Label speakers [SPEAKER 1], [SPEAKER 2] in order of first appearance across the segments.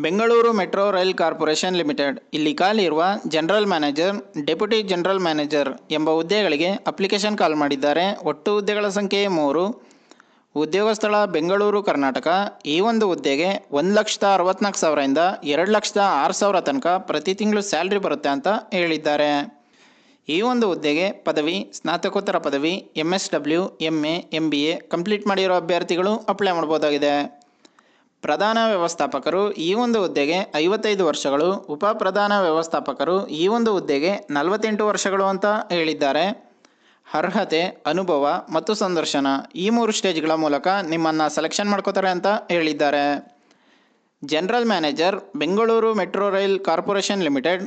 [SPEAKER 1] Bengaluru metro rail corporation limited ಇಲ್ಲಿ ಖಾಲಿ ಇರುವ general manager, deputy general manager ಎಂಬ ಹುದ್ದೆಗಳಿಗೆ ಅಪ್ಲಿಕೇಶನ್ ಕಾಲ್ ಮಾಡಿದ್ದಾರೆ. ಒಟ್ಟು ಹುದ್ದೆಗಳ ಸಂಖ್ಯೆ 3. ಉದ್ಯೋಗ ಸ್ಥಳ ಬೆಂಗಳೂರು, ಕರ್ನಾಟಕ. ಈ ಒಂದು ಹುದ್ದೆಗೆ 1,64,000ರಿಂದ 2,06,000 ತನಕ ಪ್ರತಿ ತಿಂಗಳು ಸ್ಯಾಲ್ರಿ ಬರುತ್ತೆ ಅಂತ ಹೇಳಿದ್ದಾರೆ. ಈ ಒಂದು ಹುದ್ದೆಗೆ ಪದವಿ, ಸ್ನಾತಕೋತ್ತರ ಪದವಿ, MSW, MA, MBA ಕಂಪ್ಲೀಟ್ ಮಾಡಿರೋ ಅಭ್ಯರ್ಥಿಗಳು ಅಪ್ಲೈ ಮಾಡ್ಬೋದಾಗಿದೆ. ಪ್ರಧಾನ ವ್ಯವಸ್ಥಾಪಕರು ಈ ಒಂದು ಹುದ್ದೆಗೆ 55 ವರ್ಷಗಳು, ಉಪ ಪ್ರಧಾನ ವ್ಯವಸ್ಥಾಪಕರು ಈ ಒಂದು ಹುದ್ದೆಗೆ 48 ವರ್ಷಗಳು ಅಂತ ಹೇಳಿದ್ದಾರೆ. ಅರ್ಹತೆ, ಅನುಭವ ಮತ್ತು ಸಂದರ್ಶನ ಈ 3 ಸ್ಟೇಜ್ಗಳ ಮೂಲಕ ನಿಮ್ಮನ್ನು ಸೆಲೆಕ್ಷನ್ ಮಾಡ್ಕೋತಾರೆ ಅಂತ ಹೇಳಿದ್ದಾರೆ. General manager, Bengaluru metro rail corporation limited,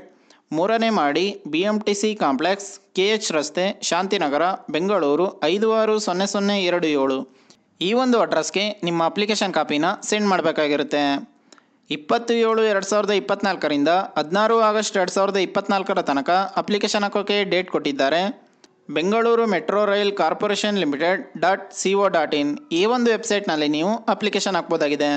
[SPEAKER 1] 3ನೇ ಮಾಡಿ, BMTC ಕಾಂಪ್ಲೆಕ್ಸ್, KH ರಸ್ತೆ, ಶಾಂತಿನಗರ, ಬೆಂಗಳೂರು 560027. ಈ ಒಂದು ಅಡ್ರೆಸ್ಗೆ ನಿಮ್ಮ ಅಪ್ಲಿಕೇಶನ್ ಕಾಪಿನ ಸೆಂಡ್ ಮಾಡಬೇಕಾಗಿರುತ್ತೆ. 20/7/2024ರಿಂದ 16 ಆಗಸ್ಟ್ 2024 ತನಕ ಅಪ್ಲಿಕೇಶನ್ ಹಾಕೋಕ್ಕೆ ಡೇಟ್ ಕೊಟ್ಟಿದ್ದಾರೆ. Bengaluru metro rail corporation limited .co.in ಈ ಒಂದು ವೆಬ್ಸೈಟ್ನಲ್ಲಿ ನೀವು ಅಪ್ಲಿಕೇಶನ್ ಹಾಕ್ಬೋದಾಗಿದೆ.